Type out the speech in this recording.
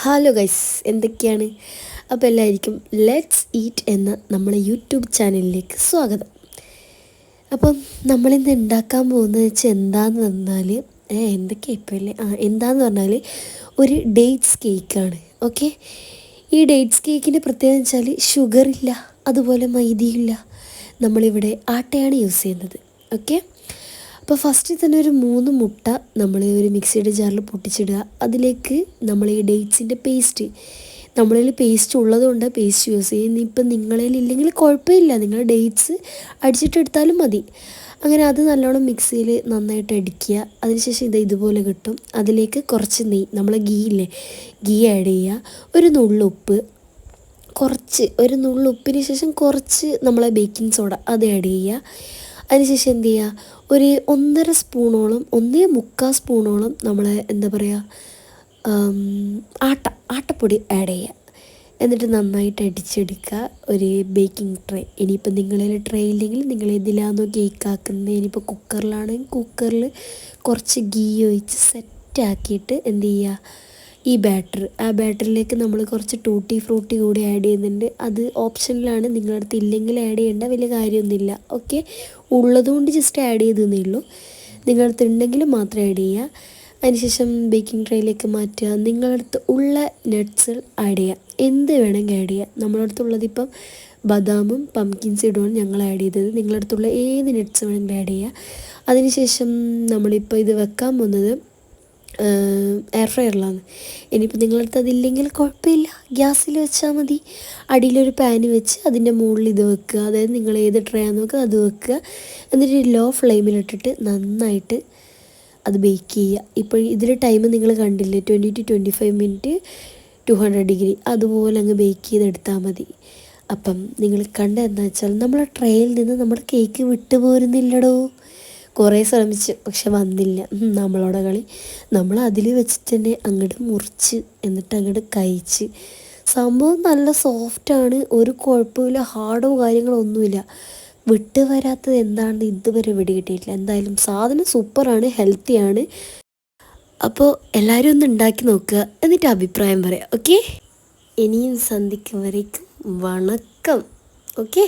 Hello guys, എന്തൊക്കെയാണ്? അപ്പോൾ എല്ലാവർക്കും ലെറ്റ്സ് ഈറ്റ് എന്ന നമ്മുടെ യൂട്യൂബ് ചാനലിലേക്ക് സ്വാഗതം. അപ്പം നമ്മളിന്ന് ഉണ്ടാക്കാൻ പോകുന്നത് വെച്ചാൽ എന്താണെന്ന് പറഞ്ഞാൽ എന്തൊക്കെയാണ് ഇപ്പോൾ അല്ലേ എന്താണെന്ന് പറഞ്ഞാൽ ഒരു ഡേറ്റ്സ് കേക്കാണ്. ഓക്കെ, ഈ ഡേറ്റ്സ് കേക്കിൻ്റെ പ്രത്യേകത വെച്ചാൽ ഷുഗറില്ല, അതുപോലെ മൈദയില്ല. നമ്മളിവിടെ ആട്ടയാണ് യൂസ് ചെയ്യുന്നത്. ഓക്കെ, അപ്പോൾ ഫസ്റ്റിൽ തന്നെ ഒരു 3 മുട്ട നമ്മൾ ഒരു മിക്സിയുടെ ജാറിൽ പൊട്ടിച്ചിടുക. അതിലേക്ക് നമ്മൾ ഈ ഡേറ്റ്സിൻ്റെ പേസ്റ്റ്, നമ്മളിൽ പേസ്റ്റ് ഉള്ളതുകൊണ്ട് പേസ്റ്റ് യൂസ് ചെയ്യും. ഇപ്പം നിങ്ങളിൽ ഇല്ലെങ്കിൽ കുഴപ്പമില്ല, നിങ്ങൾ ഡേറ്റ്സ് അടിച്ചിട്ടെടുത്താലും മതി. അങ്ങനെ അത് നല്ലോണം മിക്സിയിൽ നന്നായിട്ട് അടിക്കുക. അതിനുശേഷം ഇതുപോലെ കിട്ടും. അതിലേക്ക് കുറച്ച് നെയ്യ്, നമ്മൾ ഗീ ആഡ് ചെയ്യുക. ഒരു നുള്ളുപ്പ്, ഒരു നുള്ളുപ്പിന് ശേഷം കുറച്ച് നമ്മളെ ബേക്കിംഗ് സോഡ അത് ആഡ് ചെയ്യുക. അതിനുശേഷം എന്ത് ചെയ്യുക, ഒരു 1.5 സ്പൂണോളം, 1.25 സ്പൂണോളം നമ്മൾ എന്താ പറയുക ആട്ടപ്പൊടി ആഡ് ചെയ്യുക. എന്നിട്ട് നന്നായിട്ട് അടിച്ചെടുക്കുക. ഒരു ബേക്കിംഗ് ട്രേ, ഇനിയിപ്പോൾ നിങ്ങളിൽ ട്രേ ഇല്ലെങ്കിൽ നിങ്ങൾ ഇതിലാണോ കേക്ക് ആക്കുന്നത്, ഇനിയിപ്പോൾ കുക്കറിലാണെങ്കിൽ കുക്കറിൽ കുറച്ച് ഗീ ഒഴിച്ച് സെറ്റാക്കിയിട്ട് എന്ത് ചെയ്യുക, ഈ ആ ബാറ്ററിലേക്ക് നമ്മൾ കുറച്ച് ടൂട്ടി ഫ്രൂട്ടി കൂടി ആഡ് ചെയ്യുന്നുണ്ട്. അത് ഓപ്ഷനിലാണ്, നിങ്ങളുടെ അടുത്ത് ഇല്ലെങ്കിൽ ആഡ് ചെയ്യേണ്ട, വലിയ കാര്യമൊന്നുമില്ല. ഓക്കെ, ഉള്ളതുകൊണ്ട് ജസ്റ്റ് ആഡ് ചെയ്തേ ഉള്ളൂ. നിങ്ങളുടെ അടുത്ത് ഉണ്ടെങ്കിൽ മാത്രം ആഡ് ചെയ്യുക. അതിനുശേഷം ബേക്കിംഗ് ട്രേയിലേക്ക് മാറ്റുക. നിങ്ങളുടെ അടുത്ത് ഉള്ള നട്ട്സ് ആഡ് ചെയ്യുക, എന്ത് വേണമെങ്കിൽ ആഡ് ചെയ്യുക. നമ്മുടെ അടുത്തുള്ളത് ഇപ്പം ബദാമും പംകിൻ സീഡുമാണ് ഞങ്ങൾ ആഡ് ചെയ്തത്. നിങ്ങളുടെ അടുത്തുള്ള ഏത് നട്ട്സ് വേണമെങ്കിലും ആഡ് ചെയ്യുക. അതിനുശേഷം നമ്മളിപ്പോൾ ഇത് വെക്കാൻ പോകുന്നത് എയർ ഫ്രയറിലാണ്. ഇനിയിപ്പോൾ നിങ്ങളടുത്ത് അതില്ലെങ്കിൽ കുഴപ്പമില്ല, ഗ്യാസിൽ വെച്ചാൽ മതി. അടിയിലൊരു പാന് വെച്ച് അതിൻ്റെ മുകളിൽ ഇത് വെക്കുക. അതായത് നിങ്ങൾ ഏത് ട്രേ ആണെന്ന് നോക്കുക, അത് വെക്കുക. എന്നിട്ട് ലോ ഫ്ലെയിമിലിട്ടിട്ട് നന്നായിട്ട് അത് ബേക്ക് ചെയ്യുക. ഇപ്പോൾ ഇതിൽ ടൈം നിങ്ങൾ കണ്ടില്ലേ, 20 to 25 മിനിറ്റ് 200 ഡിഗ്രി, അതുപോലെ അങ്ങ് ബേക്ക് ചെയ്തെടുത്താൽ മതി. അപ്പം നിങ്ങൾ കണ്ടതെന്ന് വെച്ചാൽ നമ്മളെ ട്രേയിൽ നിന്ന് നമ്മുടെ കേക്ക് വിട്ടുപോരുന്നില്ലടോ. കുറേ ശ്രമിച്ചു, പക്ഷെ വന്നില്ല. നമ്മളോടെ കളി. നമ്മൾ അതിൽ വെച്ചിട്ട് തന്നെ അങ്ങോട്ട് മുറിച്ച് എന്നിട്ട് അങ്ങോട്ട് കഴിച്ച്. സംഭവം നല്ല സോഫ്റ്റാണ്, ഒരു കുഴപ്പമില്ല, ഹാർഡോ കാര്യങ്ങളോ ഒന്നുമില്ല. വിട്ട് വരാത്തത് എന്താണെന്ന് ഇതുവരെ കിട്ടിയിട്ടില്ല. എന്തായാലും സാധനം സൂപ്പറാണ്, ഹെൽത്തിയാണ്. അപ്പോൾ എല്ലാവരും ഒന്ന് ഉണ്ടാക്കി നോക്കുക, എന്നിട്ട് അഭിപ്രായം പറയാം. ഓക്കെ, ഇനിയും സന്ധിക്കും വരേക്കും വണക്കം. ഓക്കെ.